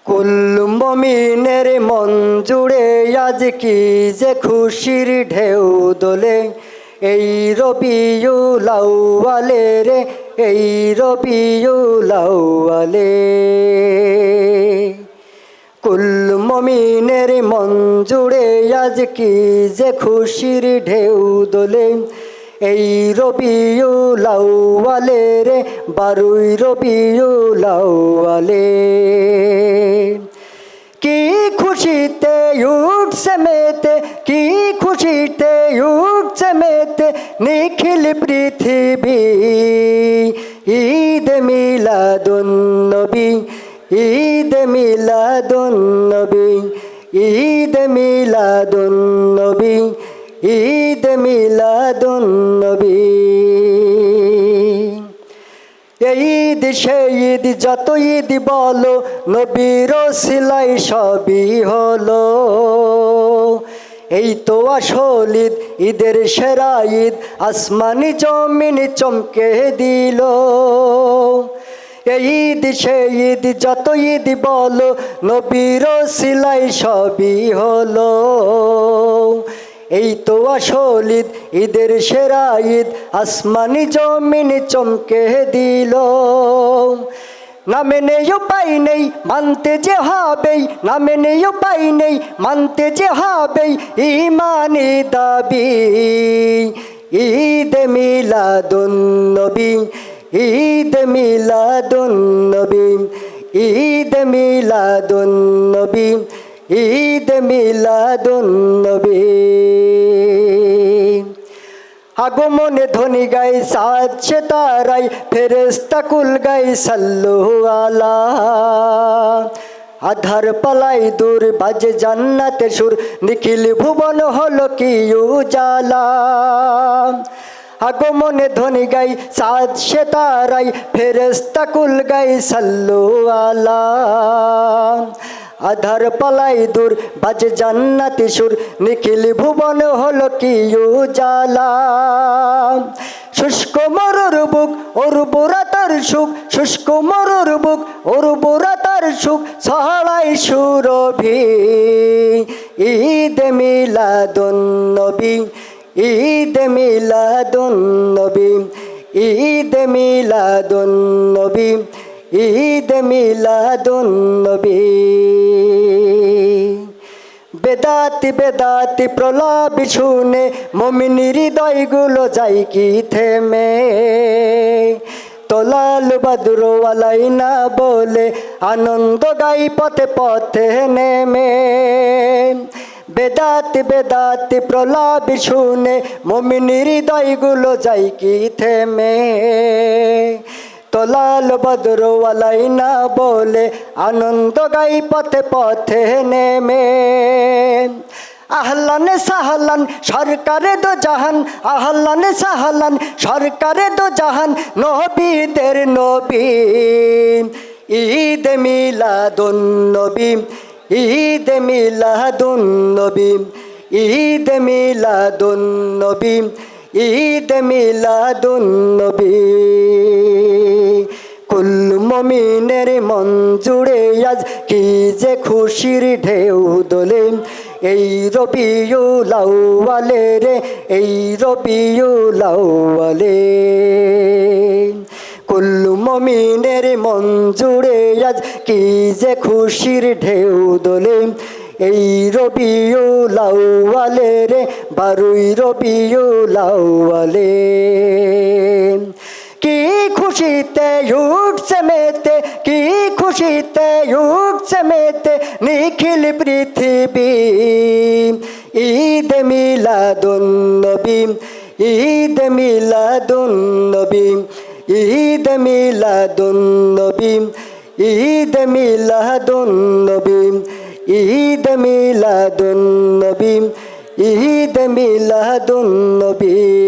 কুল মুমিনের মন জুড়ে আজ কি যে খুশির ঢেউ দোলে। এই রবিউল আউয়ালে রে, এই রবিউল আউয়ালে। কুল মুমিনের মন জুড়ে আজ কি যে খুশির ঢেউ দোলে। এই রবিউল আউয়ালে রে, 12ই রবিউল আউয়ালে। কি খুশিতে উঠছে মেতে, কি খুশিতে উঠছে মেতে নিখিল পৃথিবী। ঈদ মিলাদুন নবী, ঈদ মিলাদুন নবী, ঈদ মিলাদুন নবী, ঈদ মিলাদুন নবী। ঈদ সেই ঈদ যত ঈদ বলো, নবীর ওসিলাই সবই হলো। এই তো আসল ঈদ, ঈদের সেরা ঈদ, আসমানি জমিন চমকে দিল। এই ঈদ সেই ঈদ যত ঈদ বলো, নবীর ওসিলাই সবই হলো। এই তো আসল ঈদ, ঈদের সেরা ঈদ, আসমানি জমিন চমকে দিল। নামে নেই উপায় নেই মানতে যে হবেই, নামে নেই উপায় নেই মানতে যে হবেই ঈমানি দাবি। ঈদ মিলাদুন নবী, ঈদ মিলাদুন নবী, ঈদ মিলাদুন নবী, ঈদ মিলাদুন নবী। আগমনে ধ্বনি গাই সাত সিতারাই, ফেরেশতা কুল গাই সাল্লু আলা। আধার পালাই দূর বাজে জান্নাতের সুর, নিখিল ভুবন হলো কি উজালা। আগমনে ধ্বনি গাই সাত সিতারাই, ফেরেশতা কুল গাই সাল্লু আলা। আধার পালাই দূর বাজে জান্নাতি সুর, নিখিল ভুবন হলো কি উজালা। শুষ্ক মরুর বুক উর্বরতার সুখ, শুষ্ক মরুর বুক উর্বরতার সুখ ছড়াই সুরভি। ঈদ মিলাদুন নবী, ঈদ মিলাদুন নবী, ঈদ মিলাদুন নবী, ঈদ মিলাদুন নবী। বেদাতি বেদাতি প্রলাপি শুনে মুমিন হৃদয়গুলো যায় কি থেমে। তোলাল বদর আলাইনা বলে আনন্দ গাই পথে পথে নেমে। বেদাতি বেদাতি প্রলাপি শুনে মুমিন হৃদয়গুলো যায় কি থেমে। তোলাল বদর আলাইনা বলে আনন্দ গাই পথে পথে নেমে। আহলান সাহলান সরকারে দো জাহান, আহলান সাহলান সরকারে দো জাহান, নবীদের নবী। ঈদ মিলাদুন নবী, ঈদ মিলাদুন নবী, ঈদ মিলাদুন নবী, ঈদ মিলাদুন নবী। কুল মুমিনের মন জুড়ে আজ কি যে খুশির ঢেউ দোলে। এই রবিউল আউয়ালে রে, এই রবিউল আউয়ালে। কুল মুমিনের মন জুড়ে আজ কি যে খুশির ঢেউ দোলে। এই রবিউল আউয়ালে রে, 12ই রবিউল আউয়ালে। কি খুশিতে উঠছে মেতে, কি খুশিতে উঠছে মেতে নিখিল পৃথিবী। ঈদ মিলাদুন নবী, ঈদ মিলাদুন নবী, ঈদ মিলাদুন নবী, ঈদ মিলাদুন নবী, ঈদ মিলাদুন নবী, ঈদ মিলাদুন নবী।